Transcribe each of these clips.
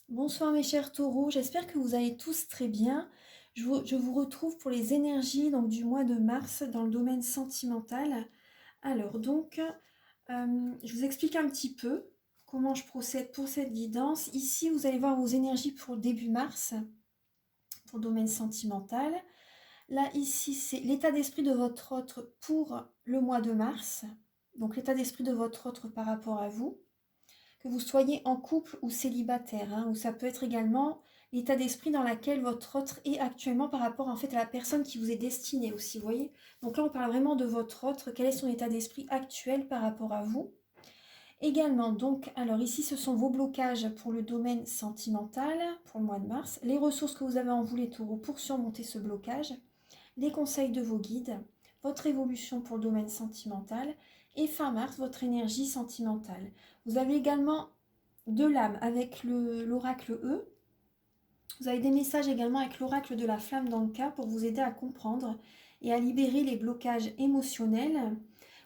Bonsoir mes chers taureaux, j'espère que vous allez tous très bien. Je vous retrouve pour les énergies donc, du mois de mars dans le domaine sentimental. Alors donc, je vous explique un petit peu comment je procède pour cette guidance. Ici, vous allez voir vos énergies pour début mars, pour le domaine sentimental. Là, ici, c'est l'état d'esprit de votre autre pour le mois de mars. Donc l'état d'esprit de votre autre par rapport à vous. Que vous soyez en couple ou célibataire, hein, ou ça peut être également l'état d'esprit dans lequel votre autre est actuellement par rapport en fait à la personne qui vous est destinée aussi, vous voyez. Donc là, on parle vraiment de votre autre, quel est son état d'esprit actuel par rapport à vous. Également, donc, alors ici, ce sont vos blocages pour le domaine sentimental, pour le mois de mars, les ressources que vous avez en vous les taureaux pour surmonter ce blocage, les conseils de vos guides, votre évolution pour le domaine sentimental et fin mars, votre énergie sentimentale. Vous avez également de l'âme avec l'oracle E. Vous avez des messages également avec l'oracle de la flamme dans le cas pour vous aider à comprendre et à libérer les blocages émotionnels.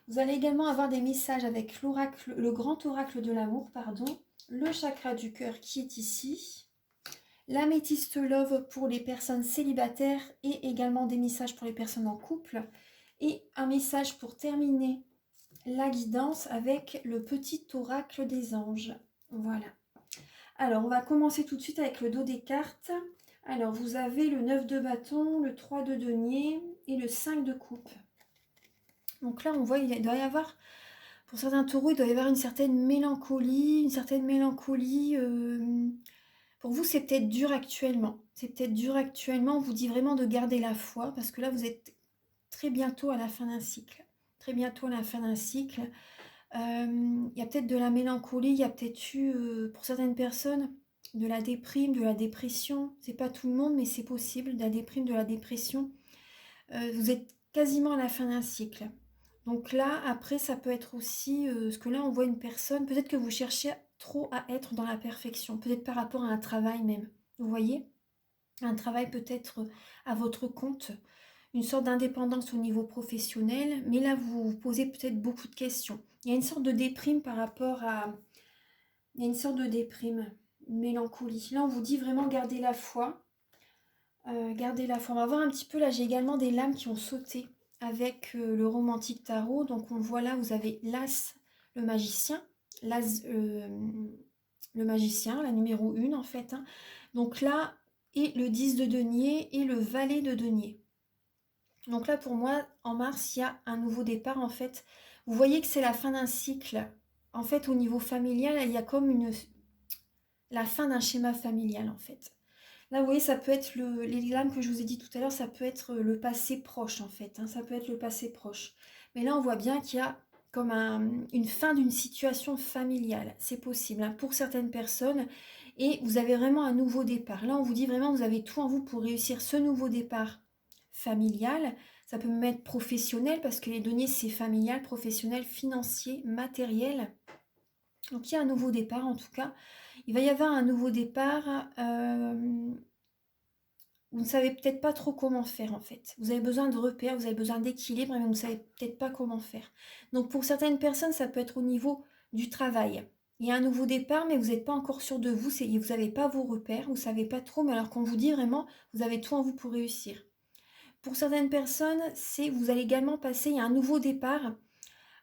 Vous allez également avoir des messages avec l'oracle, le grand oracle de l'amour, pardon, le chakra du cœur qui est ici, l'améthyste love pour les personnes célibataires et également des messages pour les personnes en couple. Et un message pour terminer la guidance avec le petit oracle des anges. Voilà. Alors, on va commencer tout de suite avec le dos des cartes. Alors, vous avez le 9 de bâton, le 3 de denier et le 5 de coupe. Donc là, on voit il doit y avoir, pour certains taureaux, il doit y avoir une certaine mélancolie, pour vous, c'est peut-être dur actuellement. C'est peut-être dur actuellement. On vous dit vraiment de garder la foi parce que là, vous êtes très bientôt à la fin d'un cycle. Très bientôt à la fin d'un cycle. Il y a peut-être de la mélancolie, il y a peut-être eu, pour certaines personnes, de la déprime, de la dépression. C'est pas tout le monde, mais c'est possible, de la déprime, de la dépression. Vous êtes quasiment à la fin d'un cycle. Donc là, après, ça peut être aussi, parce que là, on voit une personne, peut-être que vous cherchez trop à être dans la perfection, peut-être par rapport à un travail même. Vous voyez? Un travail peut-être à votre compte, une sorte d'indépendance au niveau professionnel, mais là, vous vous posez peut-être beaucoup de questions. Il y a une sorte de déprime par rapport à... Il y a une sorte de déprime, une mélancolie. Là, on vous dit vraiment garder la foi. Gardez la foi. On va voir un petit peu, là j'ai également des lames qui ont sauté avec le romantique tarot. Donc on voit là, vous avez l'As, le magicien, l'As, le magicien, la numéro 1 en fait, hein. Donc là, et le 10 de denier et le valet de denier. Donc là pour moi, en mars, il y a un nouveau départ en fait. Vous voyez que c'est la fin d'un cycle. En fait, au niveau familial, il y a comme la fin d'un schéma familial en fait. Là, vous voyez, ça peut être les lames que je vous ai dit tout à l'heure, ça peut être le passé proche en fait, hein, ça peut être le passé proche. Mais là, on voit bien qu'il y a comme une fin d'une situation familiale, c'est possible hein, pour certaines personnes. Et vous avez vraiment un nouveau départ. Là, on vous dit vraiment, vous avez tout en vous pour réussir ce nouveau départ familial. Ça peut même être professionnel parce que les données, c'est familial, professionnel, financier, matériel. Donc il y a un nouveau départ en tout cas. Il va y avoir un nouveau départ. Vous ne savez peut-être pas trop comment faire en fait. Vous avez besoin de repères, vous avez besoin d'équilibre, mais vous ne savez peut-être pas comment faire. Donc pour certaines personnes, ça peut être au niveau du travail. Il y a un nouveau départ, mais vous n'êtes pas encore sûr de vous, vous n'avez pas vos repères, vous ne savez pas trop, mais alors qu'on vous dit vraiment, vous avez tout en vous pour réussir. Pour certaines personnes, vous allez également passer, il y a un nouveau départ.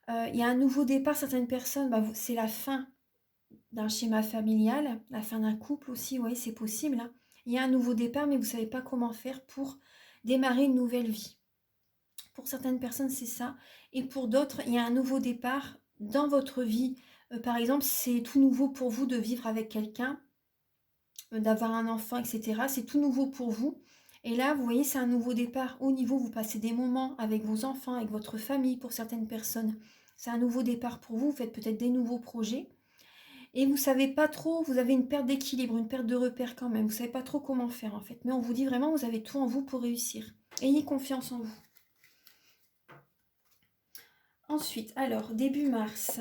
Il y a un nouveau départ, certaines personnes, c'est la fin d'un schéma familial, la fin d'un couple aussi, oui, c'est possible, hein. Il y a un nouveau départ, mais vous ne savez pas comment faire pour démarrer une nouvelle vie. Pour certaines personnes, c'est ça. Et pour d'autres, il y a un nouveau départ dans votre vie. Par exemple, c'est tout nouveau pour vous de vivre avec quelqu'un, d'avoir un enfant, etc. C'est tout nouveau pour vous. Et là, vous voyez, c'est un nouveau départ. Au niveau, vous passez des moments avec vos enfants, avec votre famille, pour certaines personnes. C'est un nouveau départ pour vous. Vous faites peut-être des nouveaux projets. Et vous savez pas trop, vous avez une perte d'équilibre, une perte de repère quand même. Vous savez pas trop comment faire en fait. Mais on vous dit vraiment, vous avez tout en vous pour réussir. Ayez confiance en vous. Ensuite, alors, début mars,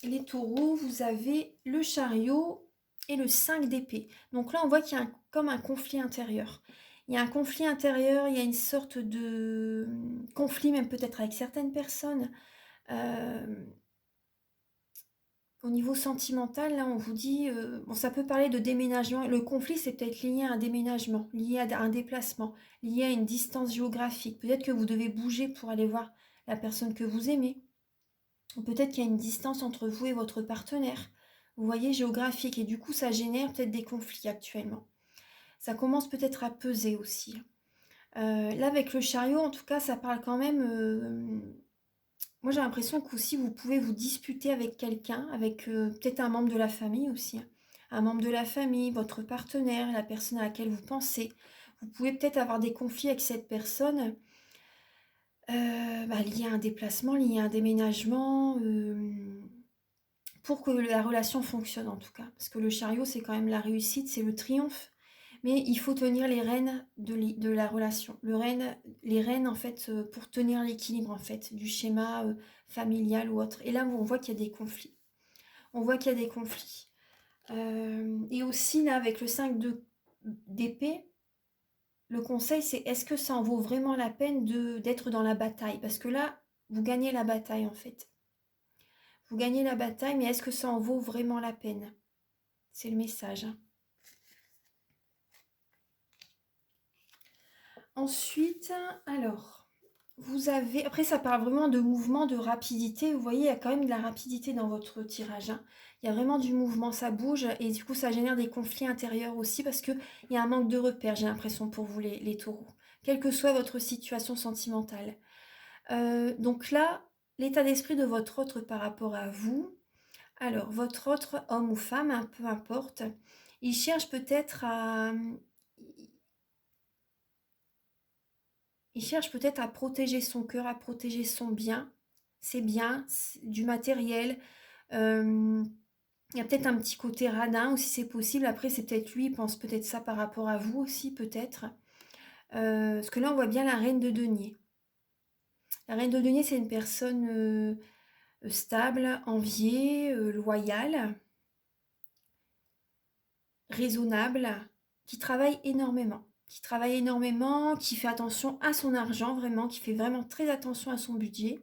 les taureaux, vous avez le chariot et le 5 d'épée. Donc là, on voit qu'il y a comme un conflit intérieur. Il y a un conflit intérieur, il y a une sorte de conflit même peut-être avec certaines personnes. Au niveau sentimental, là, on vous dit, bon, ça peut parler de déménagement. Le conflit, c'est peut-être lié à un déménagement, lié à un déplacement, lié à une distance géographique. Peut-être que vous devez bouger pour aller voir la personne que vous aimez. Ou peut-être qu'il y a une distance entre vous et votre partenaire. Vous voyez, géographique. Et du coup, ça génère peut-être des conflits actuellement. Ça commence peut-être à peser aussi. Là, avec le chariot, en tout cas, ça parle quand même... moi, j'ai l'impression qu'aussi, vous pouvez vous disputer avec quelqu'un, avec peut-être un membre de la famille aussi, hein. Un membre de la famille, votre partenaire, la personne à laquelle vous pensez. Vous pouvez peut-être avoir des conflits avec cette personne liés à un déplacement, liés à un déménagement, pour que la relation fonctionne en tout cas. Parce que le chariot, c'est quand même la réussite, c'est le triomphe. Mais il faut tenir les rênes de la relation. Les rênes, en fait, pour tenir l'équilibre, en fait, du schéma familial ou autre. Et là, on voit qu'il y a des conflits. On voit qu'il y a des conflits. Et aussi, là, avec le 5 d'épée, le conseil, c'est est-ce que ça en vaut vraiment la peine d'être dans la bataille? Parce que là, vous gagnez la bataille, en fait. Vous gagnez la bataille, mais est-ce que ça en vaut vraiment la peine? C'est le message, hein. Ensuite, alors, vous avez... Après, ça parle vraiment de mouvement, de rapidité. Vous voyez, il y a quand même de la rapidité dans votre tirage, hein. Il y a vraiment du mouvement, ça bouge. Et du coup, ça génère des conflits intérieurs aussi parce qu'il y a un manque de repères, j'ai l'impression, pour vous, les taureaux. Quelle que soit votre situation sentimentale. Donc là, l'état d'esprit de votre autre par rapport à vous. Alors, votre autre, homme ou femme, hein, peu importe, il cherche peut-être à... Il cherche peut-être à protéger son cœur, à protéger son bien, ses biens, du matériel. Il y a peut-être un petit côté radin aussi, c'est possible. Après, c'est peut-être lui, il pense peut-être ça par rapport à vous aussi, peut-être. Parce que là, on voit bien la reine de denier. La reine de denier, c'est une personne stable, enviée, loyale, raisonnable, qui travaille énormément. Qui fait attention à son argent, vraiment, qui fait vraiment très attention à son budget.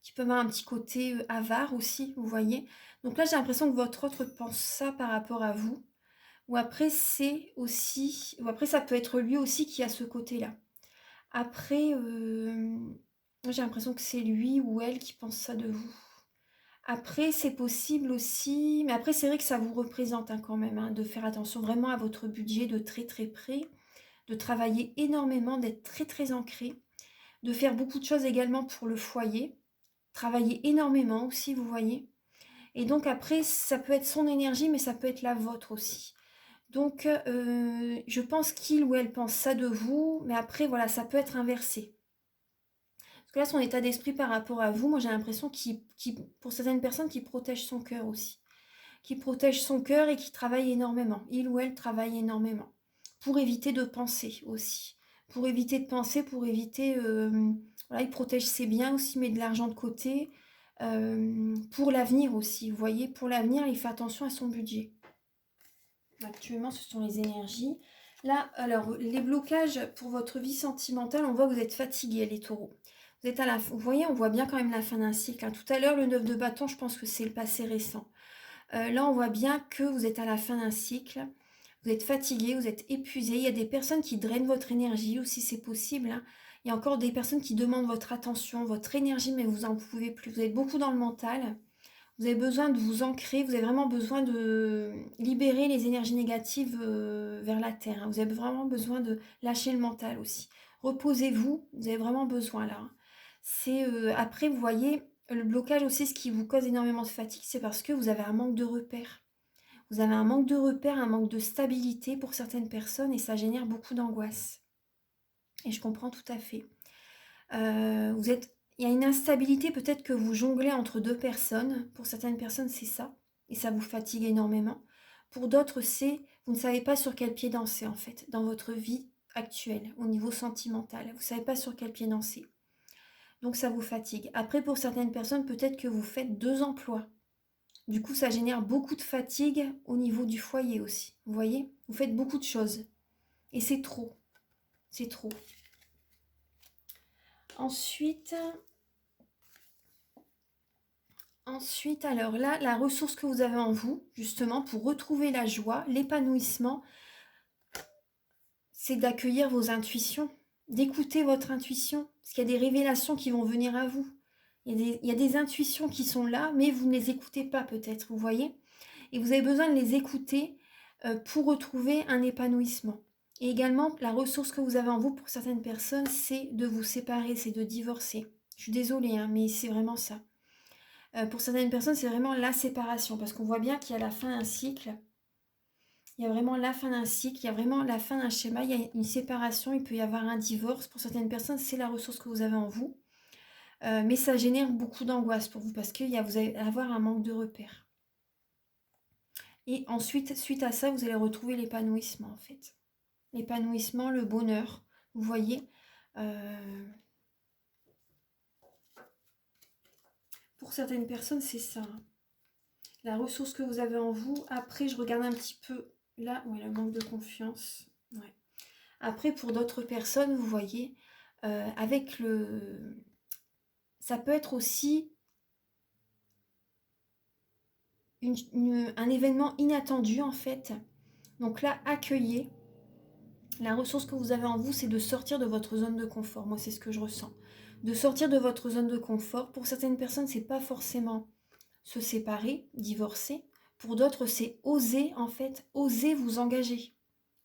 Qui peut avoir un petit côté avare aussi, vous voyez. Donc là, j'ai l'impression que votre autre pense ça par rapport à vous. Ou après, ça peut être lui aussi qui a ce côté-là. Après, j'ai l'impression que c'est lui ou elle qui pense ça de vous. Après, c'est possible aussi, mais après, c'est vrai que ça vous représente hein, quand même, hein, de faire attention vraiment à votre budget de très très près, de travailler énormément, d'être très très ancré, de faire beaucoup de choses également pour le foyer, travailler énormément aussi, vous voyez. Et donc après, ça peut être son énergie, mais ça peut être la vôtre aussi. Donc, je pense qu'il ou elle pense ça de vous, mais après, voilà, ça peut être inversé. Parce que là, son état d'esprit par rapport à vous, moi j'ai l'impression pour certaines personnes, qu'il protège son cœur aussi. Qui protège son cœur et qui travaille énormément. Il ou elle travaille énormément. Pour éviter de penser aussi. Pour éviter de penser, pour éviter... voilà, il protège ses biens aussi, met de l'argent de côté. Pour l'avenir aussi, vous voyez, pour l'avenir, il fait attention à son budget. Actuellement, ce sont les énergies. Là, alors, les blocages pour votre vie sentimentale, on voit que vous êtes fatigués, les taureaux. Vous êtes vous voyez, on voit bien quand même la fin d'un cycle, hein. Tout à l'heure, le 9 de bâton, je pense que c'est le passé récent. Là, on voit bien que vous êtes à la fin d'un cycle. Vous êtes fatigué, vous êtes épuisé. Il y a des personnes qui drainent votre énergie aussi, c'est possible, hein. Il y a encore des personnes qui demandent votre attention, votre énergie, mais vous n'en pouvez plus. Vous êtes beaucoup dans le mental. Vous avez besoin de vous ancrer, vous avez vraiment besoin de libérer les énergies négatives vers la terre, hein. Vous avez vraiment besoin de lâcher le mental aussi. Reposez-vous, vous avez vraiment besoin là, hein. C'est après, vous voyez, le blocage aussi, ce qui vous cause énormément de fatigue, c'est parce que vous avez un manque de repères. Vous avez un manque de repères, un manque de stabilité pour certaines personnes et ça génère beaucoup d'angoisse. Et je comprends tout à fait. Il y a une instabilité, peut-être que vous jonglez entre deux personnes. Pour certaines personnes, c'est ça. Et ça vous fatigue énormément. Pour d'autres, vous ne savez pas sur quel pied danser, en fait, dans votre vie actuelle, au niveau sentimental. Vous ne savez pas sur quel pied danser. Donc, ça vous fatigue. Après, pour certaines personnes, peut-être que vous faites 2 emplois. Du coup, ça génère beaucoup de fatigue au niveau du foyer aussi. Vous voyez? Vous faites beaucoup de choses. Et c'est trop. C'est trop. Ensuite, Ensuite, alors là, la ressource que vous avez en vous, justement, pour retrouver la joie, l'épanouissement, c'est d'accueillir vos intuitions, d'écouter votre intuition, parce qu'il y a des révélations qui vont venir à vous. Il y a des intuitions qui sont là, mais vous ne les écoutez pas peut-être, vous voyez? Et vous avez besoin de les écouter pour retrouver un épanouissement. Et également, la ressource que vous avez en vous pour certaines personnes, c'est de vous séparer, c'est de divorcer. Je suis désolée, hein, mais c'est vraiment ça. Pour certaines personnes, c'est vraiment la séparation, parce qu'on voit bien qu'il y a la fin d'un cycle. Il y a vraiment la fin d'un cycle, il y a vraiment la fin d'un schéma, il y a une séparation, il peut y avoir un divorce. Pour certaines personnes, c'est la ressource que vous avez en vous. Mais ça génère beaucoup d'angoisse pour vous, parce que vous allez avoir un manque de repères. Et ensuite, suite à ça, vous allez retrouver l'épanouissement, en fait. L'épanouissement, le bonheur, vous voyez. Pour certaines personnes, c'est ça. La ressource que vous avez en vous. Après, je regarde un petit peu là, oui, le manque de confiance. Ouais. Après, pour d'autres personnes, vous voyez, avec le... Ça peut être aussi un événement inattendu, en fait. Donc là, accueillez. La ressource que vous avez en vous, c'est de sortir de votre zone de confort. Moi, c'est ce que je ressens. De sortir de votre zone de confort. Pour certaines personnes, c'est pas forcément se séparer, divorcer. Pour d'autres, c'est oser, en fait, oser vous engager.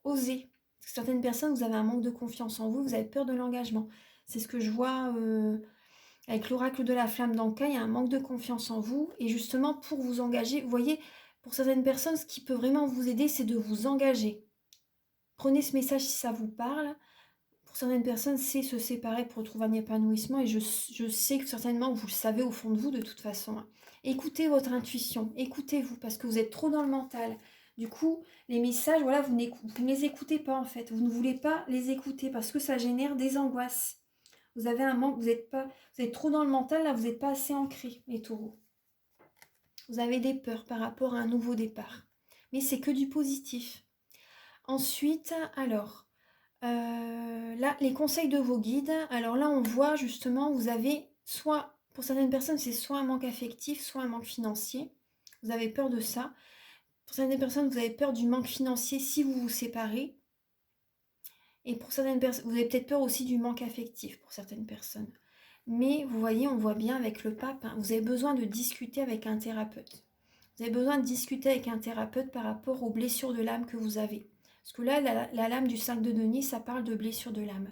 Oser. Parce que certaines personnes, vous avez un manque de confiance en vous, vous avez peur de l'engagement. C'est ce que je vois avec l'oracle de la flamme d'Anka, il y a un manque de confiance en vous. Et justement, pour vous engager, vous voyez, pour certaines personnes, ce qui peut vraiment vous aider, c'est de vous engager. Prenez ce message si ça vous parle. Pour certaines personnes, c'est se séparer pour trouver un épanouissement. Et je sais que certainement, vous le savez au fond de vous de toute façon. Écoutez votre intuition, écoutez-vous, parce que vous êtes trop dans le mental. Du coup, les messages, voilà, vous ne les écoutez pas en fait. Vous ne voulez pas les écouter parce que ça génère des angoisses. Vous avez un manque, vous êtes trop dans le mental, là, vous n'êtes pas assez ancré, les taureaux. Vous avez des peurs par rapport à un nouveau départ. Mais c'est que du positif. Ensuite, alors, là, les conseils de vos guides. Alors là, on voit justement, vous avez soit, pour certaines personnes, c'est soit un manque affectif, soit un manque financier. Vous avez peur de ça. Pour certaines personnes, vous avez peur du manque financier si vous vous séparez. Et pour certaines personnes, vous avez peut-être peur aussi du manque affectif pour certaines personnes. Mais vous voyez, on voit bien avec le pape, hein, vous avez besoin de discuter avec un thérapeute. Vous avez besoin de discuter avec un thérapeute par rapport aux blessures de l'âme que vous avez. Parce que là, la lame du 5 de denier, ça parle de blessures de l'âme.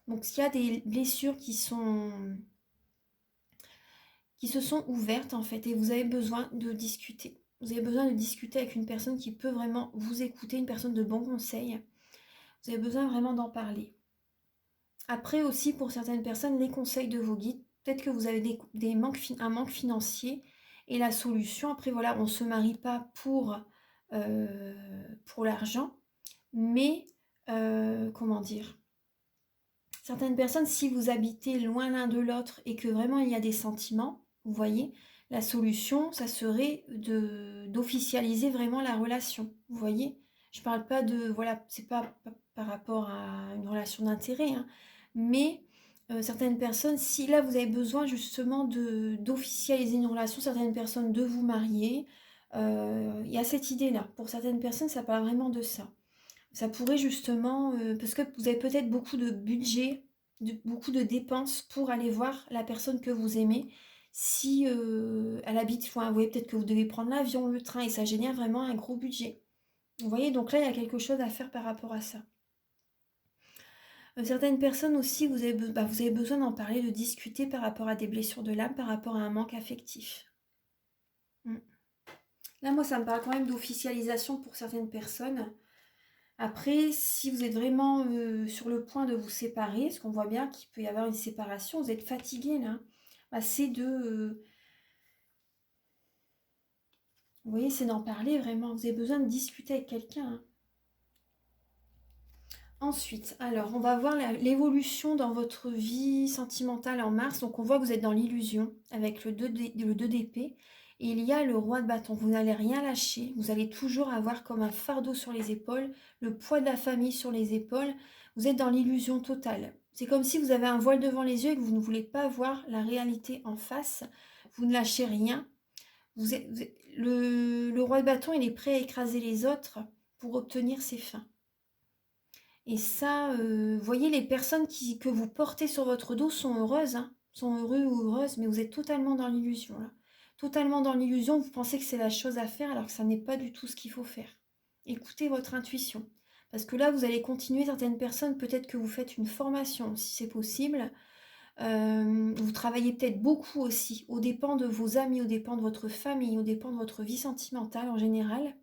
Donc s'il y a des blessures qui se sont ouvertes en fait, et vous avez besoin de discuter. Vous avez besoin de discuter avec une personne qui peut vraiment vous écouter, une personne de bon conseil. Vous avez besoin vraiment d'en parler. Après aussi, pour certaines personnes, les conseils de vos guides, peut-être que vous avez un manque financier et la solution, après voilà, on ne se marie pas pour l'argent, mais comment dire, certaines personnes, si vous habitez loin l'un de l'autre et que vraiment il y a des sentiments, vous voyez, la solution, ça serait d'officialiser vraiment la relation, vous voyez. Je parle pas de, voilà, c'est pas par rapport à une relation d'intérêt, hein, mais certaines personnes, si là vous avez besoin justement d'officialiser une relation, certaines personnes de vous marier, il y a cette idée-là. Pour certaines personnes, ça parle vraiment de ça. Ça pourrait justement, parce que vous avez peut-être beaucoup de budget, beaucoup de dépenses pour aller voir la personne que vous aimez. Si elle habite, enfin, vous voyez peut-être que vous devez prendre l'avion, le train, et ça génère vraiment un gros budget. Vous voyez, donc là, il y a quelque chose à faire par rapport à ça. Certaines personnes aussi, vous avez besoin d'en parler, de discuter par rapport à des blessures de l'âme, par rapport à un manque affectif. Là, moi, ça me parle quand même d'officialisation pour certaines personnes. Après, si vous êtes vraiment sur le point de vous séparer, parce qu'on voit bien qu'il peut y avoir une séparation, vous êtes fatigué là, c'est de... vous voyez, c'est d'en parler vraiment. Vous avez besoin de discuter avec quelqu'un, hein. Ensuite, alors, on va voir l'évolution dans votre vie sentimentale en mars. Donc, on voit que vous êtes dans l'illusion avec le 2 d'épée. Et il y a le roi de bâton. Vous n'allez rien lâcher. Vous allez toujours avoir comme un fardeau sur les épaules, le poids de la famille sur les épaules. Vous êtes dans l'illusion totale. C'est comme si vous avez un voile devant les yeux et que vous ne voulez pas voir la réalité en face. vous ne lâchez rien. Le roi de bâton, il est prêt à écraser les autres pour obtenir ses fins. Et ça, voyez, les personnes que vous portez sur votre dos sont heureuses, hein, sont heureux ou heureuses, mais vous êtes totalement dans l'illusion, là. Totalement dans l'illusion, vous pensez que c'est la chose à faire, alors que ça n'est pas du tout ce qu'il faut faire. Écoutez votre intuition. Parce que là, vous allez continuer, certaines personnes, peut-être que vous faites une formation, si c'est possible. Vous travaillez peut-être beaucoup aussi, aux dépens de vos amis, aux dépens de votre famille, aux dépens de votre vie sentimentale en général.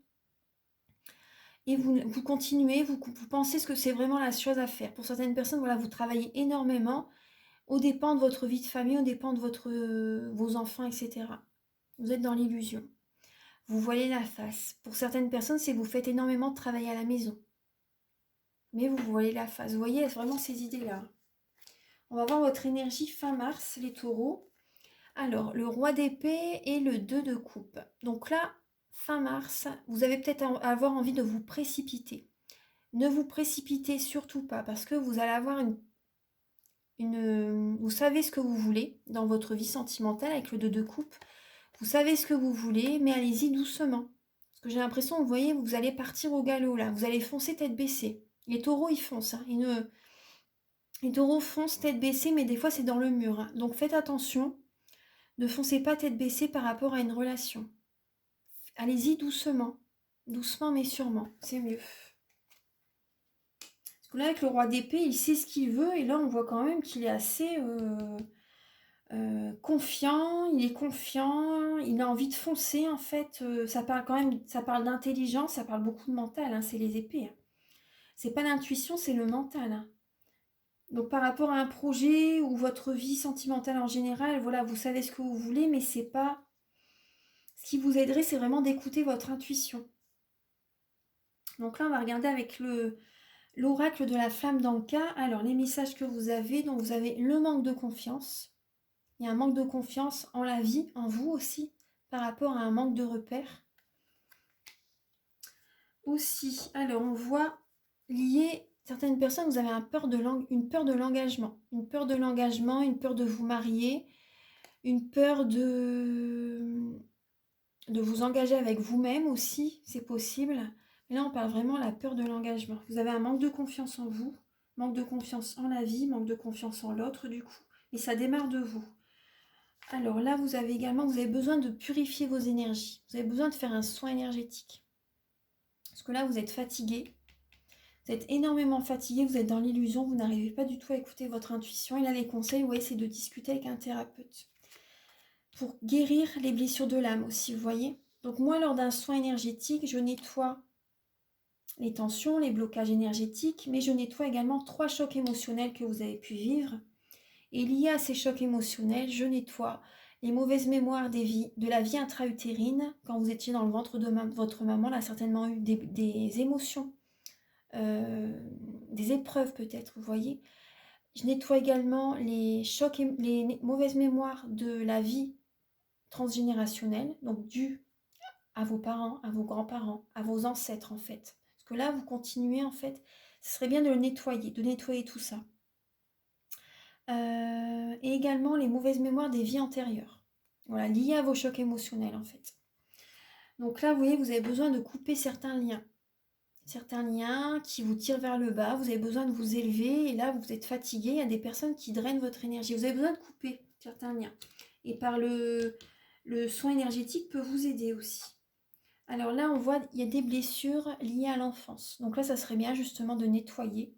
Et vous continuez, vous pensez que c'est vraiment la chose à faire. Pour certaines personnes, voilà, vous travaillez énormément aux dépens de votre vie de famille, aux dépens de vos enfants, etc. Vous êtes dans l'illusion. Vous voyez la face. Pour certaines personnes, c'est que vous faites énormément de travail à la maison. Mais vous voyez la face. Vous voyez vraiment ces idées-là. On va voir votre énergie fin mars, les taureaux. Alors, le roi d'épée et le 2 de coupe. Donc là, fin mars, vous avez peut-être avoir envie de vous précipiter. Ne vous précipitez surtout pas parce que vous allez avoir vous savez ce que vous voulez dans votre vie sentimentale avec le 2 de coupe. Vous savez ce que vous voulez, mais allez-y doucement. Parce que j'ai l'impression, vous voyez, vous allez partir au galop là. Vous allez foncer tête baissée. Les taureaux, ils foncent. Hein. Les taureaux foncent tête baissée, mais des fois, c'est dans le mur. Hein. Donc faites attention. Ne foncez pas tête baissée par rapport à une relation. Allez-y doucement. Doucement, mais sûrement. C'est mieux. Parce que là, avec le roi d'épée, il sait ce qu'il veut. Et là, on voit quand même qu'il est assez confiant. Il est confiant. Il a envie de foncer, en fait. Ça parle quand même, ça parle d'intelligence. Ça parle beaucoup de mental. Hein, c'est les épées. Hein. C'est pas l'intuition, c'est le mental. Hein. Donc, par rapport à un projet ou votre vie sentimentale en général, voilà, vous savez ce que vous voulez, mais c'est pas... Ce qui vous aiderait, c'est vraiment d'écouter votre intuition. Donc là, on va regarder avec l'oracle de la flamme d'Anka. Alors, les messages que vous avez, donc vous avez le manque de confiance. Il y a un manque de confiance en la vie, en vous aussi, par rapport à un manque de repères. Aussi, alors on voit lié, certaines personnes, vous avez une peur de l'engagement. Une peur de l'engagement, une peur de vous marier, une peur de vous engager avec vous-même aussi, c'est possible. Mais là, on parle vraiment de la peur de l'engagement. Vous avez un manque de confiance en vous, manque de confiance en la vie, manque de confiance en l'autre du coup. Et ça démarre de vous. Alors là, vous avez besoin de purifier vos énergies. Vous avez besoin de faire un soin énergétique. Parce que là, vous êtes fatigué. Vous êtes énormément fatigué, vous êtes dans l'illusion, vous n'arrivez pas du tout à écouter votre intuition. Et là, les conseils, vous voyez, c'est de discuter avec un thérapeute. Pour guérir les blessures de l'âme aussi, vous voyez. Donc moi, lors d'un soin énergétique, je nettoie les tensions, les blocages énergétiques, mais je nettoie également 3 chocs émotionnels que vous avez pu vivre. Et lié à ces chocs émotionnels, je nettoie les mauvaises mémoires de la vie intra-utérine. Quand vous étiez dans le ventre de votre maman, elle a certainement eu des émotions, des épreuves peut-être, vous voyez. Je nettoie également les mauvaises mémoires de la vie transgénérationnelle, donc dues à vos parents, à vos grands-parents, à vos ancêtres en fait. Parce que là, vous continuez en fait, ce serait bien de nettoyer tout ça. Et également les mauvaises mémoires des vies antérieures. Voilà, liées à vos chocs émotionnels en fait. Donc là, vous voyez, vous avez besoin de couper certains liens. Certains liens qui vous tirent vers le bas, vous avez besoin de vous élever, et là, vous êtes fatigué, il y a des personnes qui drainent votre énergie. Vous avez besoin de couper certains liens. Et par le soin énergétique peut vous aider aussi. Alors là, on voit il y a des blessures liées à l'enfance. Donc là, ça serait bien justement de nettoyer.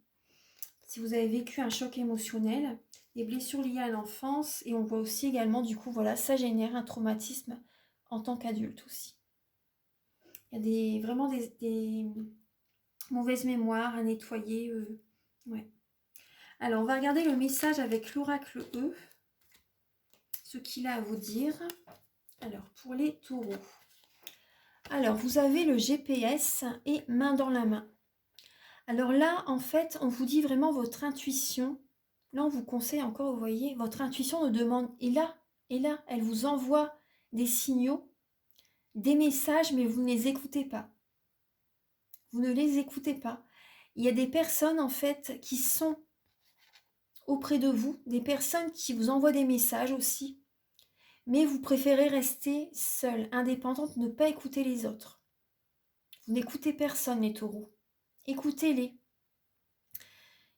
Si vous avez vécu un choc émotionnel, des blessures liées à l'enfance, et on voit aussi également, du coup, voilà, ça génère un traumatisme en tant qu'adulte aussi. Il y a vraiment des mauvaises mémoires à nettoyer. Ouais. Alors, on va regarder le message avec l'oracle E, ce qu'il a à vous dire. Alors, pour les taureaux. Alors, vous avez le GPS et main dans la main. Alors là, en fait, on vous dit vraiment votre intuition. Là, on vous conseille encore, vous voyez, votre intuition nous demande, et là, elle vous envoie des signaux, des messages, mais vous ne les écoutez pas. Vous ne les écoutez pas. Il y a des personnes, en fait, qui sont auprès de vous, des personnes qui vous envoient des messages aussi, mais vous préférez rester seule, indépendante, ne pas écouter les autres. Vous n'écoutez personne, les taureaux. Écoutez-les.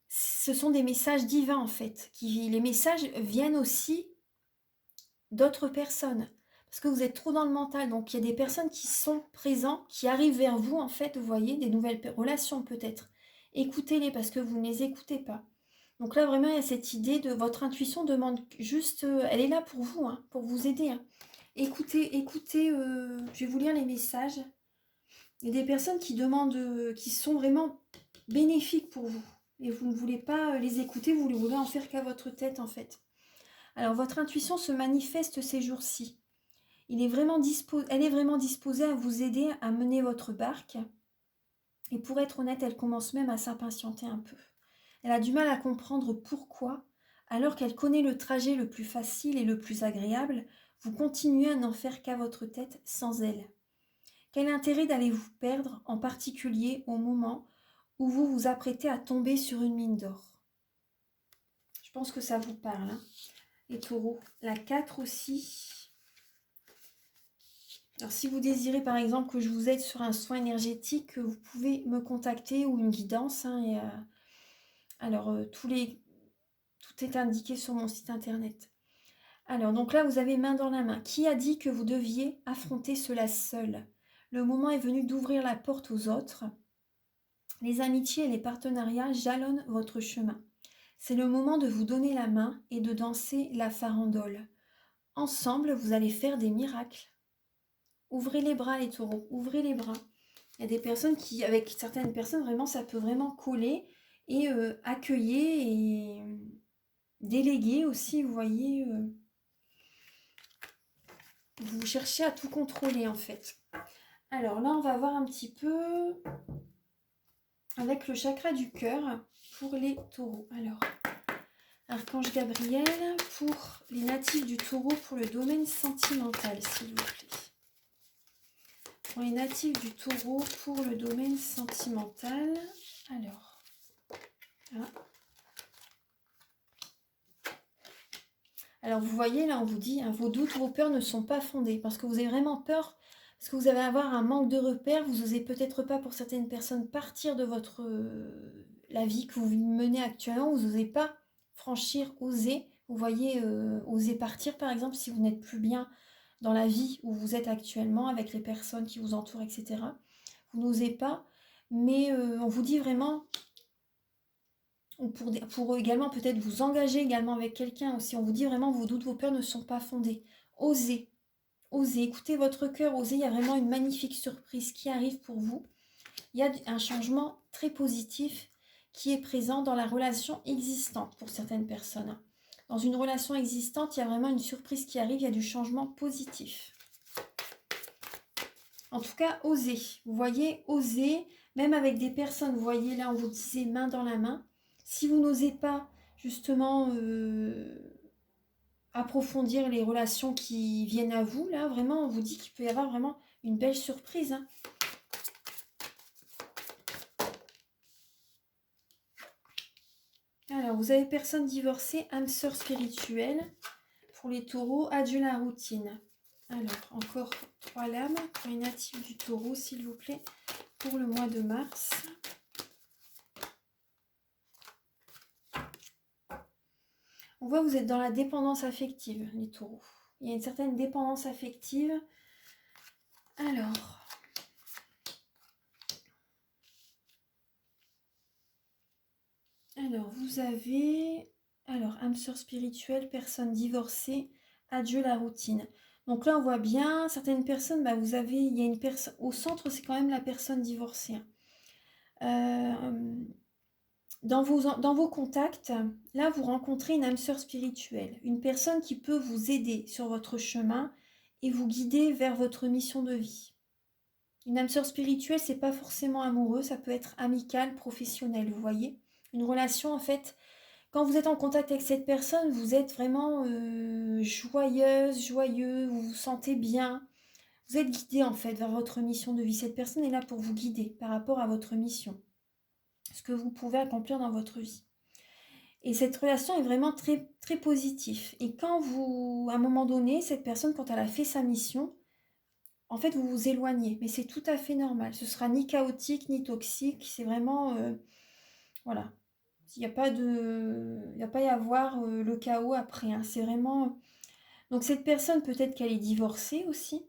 Ce sont des messages divins, en fait. Les messages viennent aussi d'autres personnes. Parce que vous êtes trop dans le mental. Donc, il y a des personnes qui sont présentes, qui arrivent vers vous, en fait, vous voyez, des nouvelles relations peut-être. Écoutez-les parce que vous ne les écoutez pas. Donc là, vraiment, il y a cette idée de votre intuition demande juste... elle est là pour vous, hein, pour vous aider. Hein. Écoutez, je vais vous lire les messages. Il y a des personnes qui demandent, qui sont vraiment bénéfiques pour vous. Et vous ne voulez pas les écouter, vous voulez en faire qu'à votre tête, en fait. Alors, votre intuition se manifeste ces jours-ci. Elle est vraiment disposée à vous aider à mener votre barque. Et pour être honnête, elle commence même à s'impatienter un peu. Elle a du mal à comprendre pourquoi, alors qu'elle connaît le trajet le plus facile et le plus agréable, vous continuez à n'en faire qu'à votre tête sans elle. Quel intérêt d'aller vous perdre, en particulier au moment où vous vous apprêtez à tomber sur une mine d'or? Je pense que ça vous parle, hein, les taureaux. La 4 aussi. Alors, si vous désirez, par exemple, que je vous aide sur un soin énergétique, vous pouvez me contacter ou une guidance. Hein, alors, tout est indiqué sur mon site internet. Alors, donc là, vous avez main dans la main. Qui a dit que vous deviez affronter cela seul? Le moment est venu d'ouvrir la porte aux autres. Les amitiés et les partenariats jalonnent votre chemin. C'est le moment de vous donner la main et de danser la farandole. Ensemble, vous allez faire des miracles. Ouvrez les bras, les taureaux, ouvrez les bras. Il y a des personnes qui, avec certaines personnes, vraiment, ça peut vraiment coller et accueillir et déléguer aussi, vous voyez. Vous cherchez à tout contrôler, en fait. Alors là, on va voir un petit peu avec le chakra du cœur pour les taureaux. Alors, Archange Gabriel pour les natifs du taureau pour le domaine sentimental, s'il vous plaît. Pour les natifs du taureau pour le domaine sentimental. Alors, là. Alors vous voyez, là on vous dit, hein, vos doutes, vos peurs ne sont pas fondées parce que vous avez vraiment peur, parce que vous allez avoir un manque de repères, vous n'osez peut-être pas pour certaines personnes partir de la vie que vous menez actuellement, vous n'osez pas franchir, oser, vous voyez, oser partir par exemple si vous n'êtes plus bien dans la vie où vous êtes actuellement avec les personnes qui vous entourent, etc. Vous n'osez pas, mais on vous dit vraiment... ou pour également peut-être vous engager également avec quelqu'un aussi. On vous dit vraiment vos doutes, vos peurs ne sont pas fondées. Osez, osez, écoutez votre cœur, osez, il y a vraiment une magnifique surprise qui arrive pour vous. Il y a un changement très positif qui est présent dans la relation existante pour certaines personnes. Dans une relation existante, il y a vraiment une surprise qui arrive, il y a du changement positif. En tout cas, osez. Vous voyez, osez, même avec des personnes, vous voyez là, on vous disait main dans la main. Si vous n'osez pas justement approfondir les relations qui viennent à vous, là, vraiment, on vous dit qu'il peut y avoir vraiment une belle surprise. Hein. Alors, vous avez personne divorcée, âme sœur spirituelle. Pour les taureaux, adieu la routine. Alors, encore 3 lames pour les natifs du taureau, s'il vous plaît, pour le mois de mars. On voit que vous êtes dans la dépendance affective, les taureaux. Il y a une certaine dépendance affective. Alors vous avez... Alors, âme sœur spirituelle, personne divorcée, adieu la routine. Donc là, on voit bien, certaines personnes, bah, vous avez... Il y a une personne... Au centre, c'est quand même la personne divorcée. Dans vos contacts, là, vous rencontrez une âme sœur spirituelle, une personne qui peut vous aider sur votre chemin et vous guider vers votre mission de vie. Une âme sœur spirituelle, c'est pas forcément amoureux, ça peut être amical, professionnel, vous voyez. Une relation, en fait, quand vous êtes en contact avec cette personne, vous êtes vraiment joyeuse, joyeux, vous vous sentez bien. Vous êtes guidé, en fait, vers votre mission de vie. Cette personne est là pour vous guider par rapport à votre mission, ce que vous pouvez accomplir dans votre vie. Et cette relation est vraiment très, très positive. Et quand vous, à un moment donné, cette personne, quand elle a fait sa mission, en fait, vous vous éloignez. Mais c'est tout à fait normal. Ce sera ni chaotique, ni toxique. C'est vraiment, voilà. Il n'y a pas de, il y a pas y avoir le chaos après, hein. C'est vraiment. Donc cette personne, peut-être qu'elle est divorcée aussi.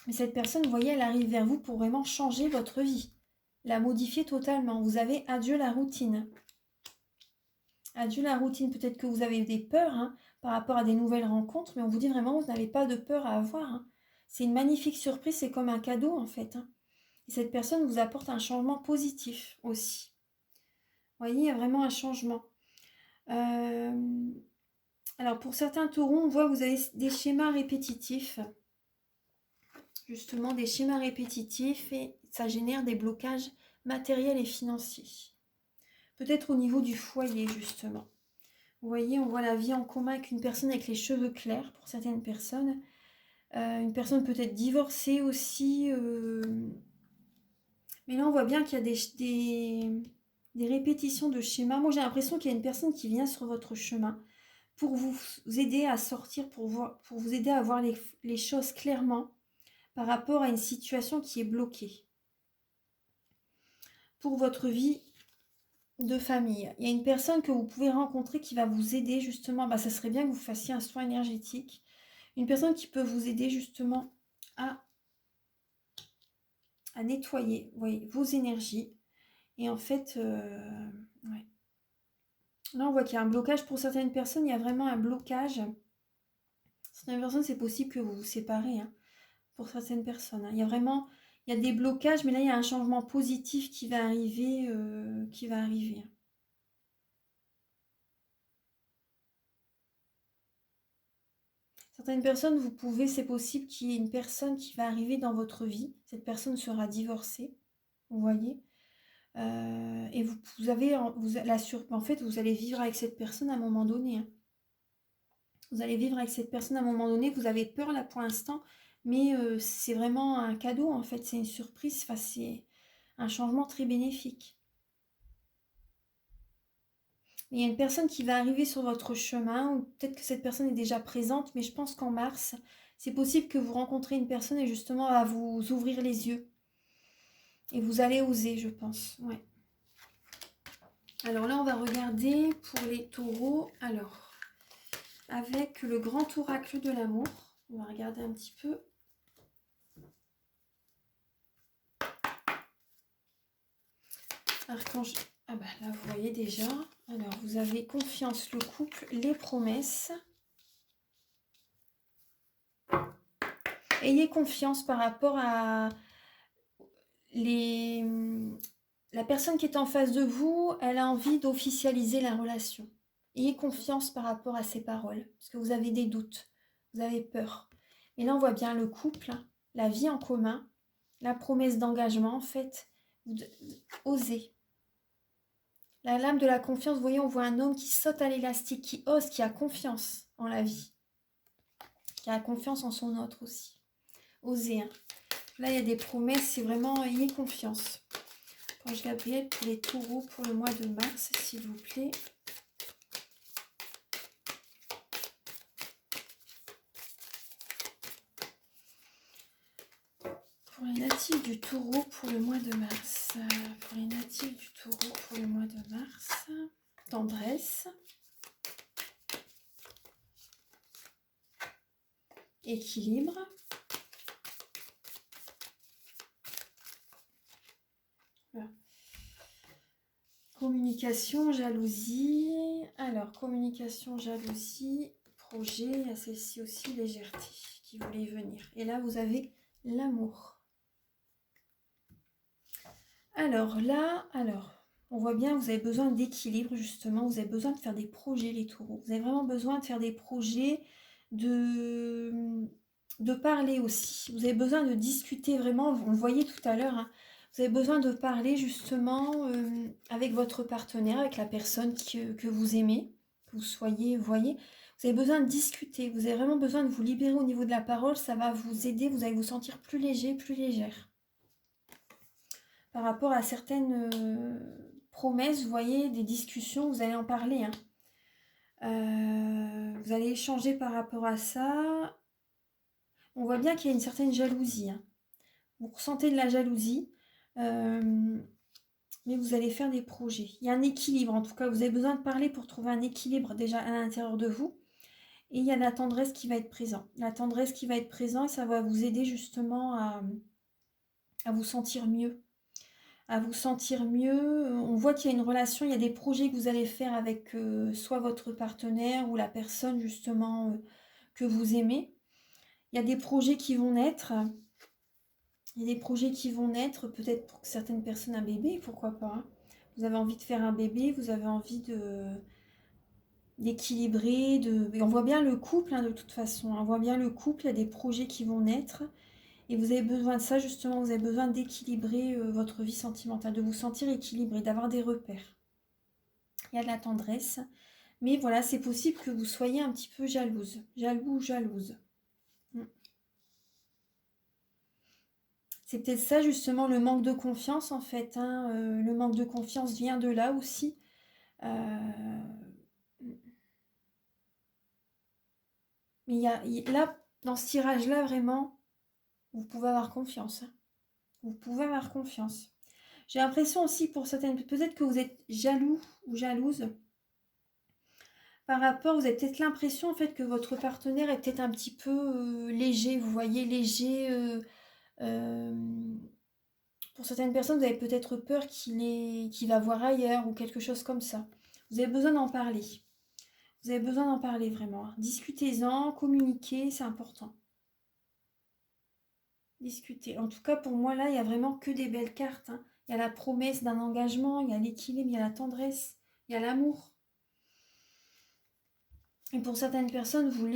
Mais cette personne, vous voyez, elle arrive vers vous pour vraiment changer votre vie. La modifier totalement. Vous avez adieu la routine. Adieu la routine, peut-être que vous avez des peurs, hein, par rapport à des nouvelles rencontres, mais on vous dit vraiment, vous n'avez pas de peur à avoir, hein. C'est une magnifique surprise, c'est comme un cadeau en fait, hein. Et cette personne vous apporte un changement positif aussi. Vous voyez, il y a vraiment un changement. Alors pour certains taureaux, on voit que vous avez des schémas répétitifs. Justement, des schémas répétitifs et ça génère des blocages matériels et financiers. Peut-être au niveau du foyer, justement. Vous voyez, on voit la vie en commun avec une personne avec les cheveux clairs, pour certaines personnes. Une personne peut-être divorcée aussi. Mais là, on voit bien qu'il y a des répétitions de schémas. Moi, j'ai l'impression qu'il y a une personne qui vient sur votre chemin pour vous aider à sortir, pour vous aider à voir les choses clairement par rapport à une situation qui est bloquée pour votre vie de famille. Il y a une personne que vous pouvez rencontrer qui va vous aider justement, ça serait bien que vous fassiez un soin énergétique. Une personne qui peut vous aider justement à, nettoyer, vous voyez, vos énergies. Et en fait, ouais. Là on voit qu'il y a un blocage pour certaines personnes, il y a vraiment un blocage. Certaines personnes, c'est possible que vous vous séparez, hein, pour certaines personnes, hein. Il y a des blocages, mais là il y a un changement positif qui va arriver, hein. Certaines personnes, c'est possible qu'il y ait une personne qui va arriver dans votre vie. Cette personne sera divorcée, vous voyez. Et en fait, vous allez vivre avec cette personne à un moment donné, hein. Vous allez vivre avec cette personne à un moment donné. Vous avez peur là pour l'instant, mais c'est vraiment un cadeau en fait. C'est une surprise. Enfin, c'est un changement très bénéfique. Il y a une personne qui va arriver sur votre chemin, ou peut-être que cette personne est déjà présente, mais je pense qu'en mars, c'est possible que vous rencontrez une personne et justement elle va vous ouvrir les yeux. Et vous allez oser, je pense. Ouais. Alors là, on va regarder pour les taureaux. Alors, avec le grand oracle de l'amour, on va regarder un petit peu. Archange. Ah bah là, vous voyez déjà. Alors, vous avez confiance, le couple, les promesses. Ayez confiance par rapport à la personne qui est en face de vous, elle a envie d'officialiser la relation. Ayez confiance par rapport à ses paroles, parce que vous avez des doutes, vous avez peur. Et là, on voit bien le couple, la vie en commun, la promesse d'engagement, en fait. Osez. La lame de la confiance, vous voyez, on voit un homme qui saute à l'élastique, qui ose, qui a confiance en la vie, qui a confiance en son autre aussi. Osez, hein. Là, il y a des promesses, c'est vraiment, ayez confiance. Ange Gabriel pour les taureaux pour le mois de mars, s'il vous plaît. Pour les natifs du taureau pour le mois de mars. Pour les natifs du taureau pour le mois de mars. Tendresse. Équilibre. Voilà. Communication, jalousie. Alors, communication, jalousie, projet. Il y a celle-ci aussi, légèreté, qui voulait venir. Et là, vous avez l'amour. Alors là, on voit bien, vous avez besoin d'équilibre justement, vous avez besoin de faire des projets les taureaux. Vous avez vraiment besoin de faire des projets, de parler aussi. Vous avez besoin de discuter vraiment, vous le voyez tout à l'heure, hein. Vous avez besoin de parler justement avec votre partenaire, avec la personne que vous aimez, que vous soyez, vous voyez. Vous avez besoin de discuter, vous avez vraiment besoin de vous libérer au niveau de la parole, ça va vous aider, vous allez vous sentir plus léger, plus légère par rapport à certaines promesses, vous voyez, des discussions, vous allez en parler, hein. Vous allez échanger par rapport à ça. On voit bien qu'il y a une certaine jalousie, hein. Vous ressentez de la jalousie, mais vous allez faire des projets. Il y a un équilibre, en tout cas, vous avez besoin de parler pour trouver un équilibre déjà à l'intérieur de vous. Et il y a la tendresse qui va être présente. La tendresse qui va être présente, ça va vous aider justement à vous sentir mieux. À vous sentir mieux. On voit qu'il y a une relation, il y a des projets que vous allez faire avec soit votre partenaire ou la personne justement que vous aimez. Il y a des projets qui vont naître. Il y a des projets qui vont naître, peut-être pour certaines personnes un bébé, pourquoi pas, hein. Vous avez envie de faire un bébé, vous avez envie d'équilibrer, et on voit bien le couple, hein, de toute façon. On voit bien le couple, il y a des projets qui vont naître. Et vous avez besoin de ça, justement, vous avez besoin d'équilibrer votre vie sentimentale, de vous sentir équilibré, d'avoir des repères. Il y a de la tendresse, mais voilà, c'est possible que vous soyez un petit peu jalouse, jaloux ou jalouse. C'est peut-être ça, justement, le manque de confiance, en fait, hein. Le manque de confiance vient de là aussi. Mais là, dans ce tirage-là, vraiment, vous pouvez avoir confiance, hein. Vous pouvez avoir confiance. J'ai l'impression aussi pour certaines... Peut-être que vous êtes jaloux ou jalouse. Par rapport, vous avez peut-être l'impression en fait que votre partenaire est peut-être un petit peu léger. Vous voyez, léger. Pour certaines personnes, vous avez peut-être peur qu'il va voir ailleurs ou quelque chose comme ça. Vous avez besoin d'en parler. Vous avez besoin d'en parler vraiment, hein. Discutez-en, communiquez, c'est important. Discutez. En tout cas, pour moi, là, il n'y a vraiment que des belles cartes, hein. Il y a la promesse d'un engagement, il y a l'équilibre, il y a la tendresse, il y a l'amour. Et pour certaines personnes, vous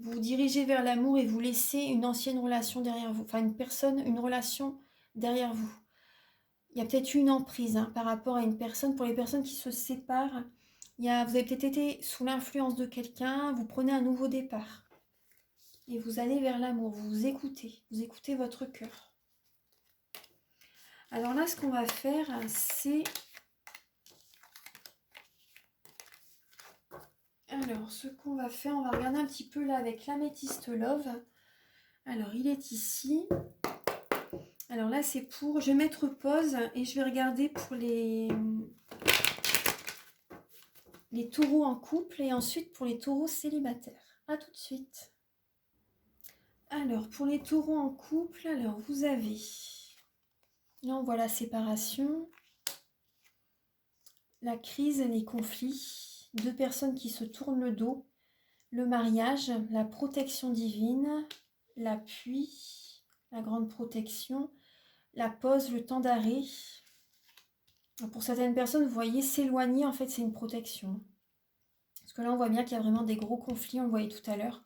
vous dirigez vers l'amour et vous laissez une ancienne relation derrière vous. Enfin, une relation derrière vous. Il y a peut-être une emprise, hein, par rapport à une personne. Pour les personnes qui se séparent, vous avez peut-être été sous l'influence de quelqu'un, vous prenez un nouveau départ. Et vous allez vers l'amour, vous écoutez votre cœur. Alors là, ce qu'on va faire, c'est... Alors, ce qu'on va faire, on va regarder un petit peu là avec l'améthyste Love. Alors, il est ici. Alors là, c'est pour... Je vais mettre pause et je vais regarder pour les taureaux en couple et ensuite pour les taureaux célibataires. A tout de suite. Alors, pour les taureaux en couple, alors vous avez... Là, on voit la séparation, la crise et les conflits, deux personnes qui se tournent le dos, le mariage, la protection divine, l'appui, la grande protection, la pause, le temps d'arrêt. Pour certaines personnes, vous voyez, s'éloigner, en fait, c'est une protection. Parce que là, on voit bien qu'il y a vraiment des gros conflits, on le voyait tout à l'heure.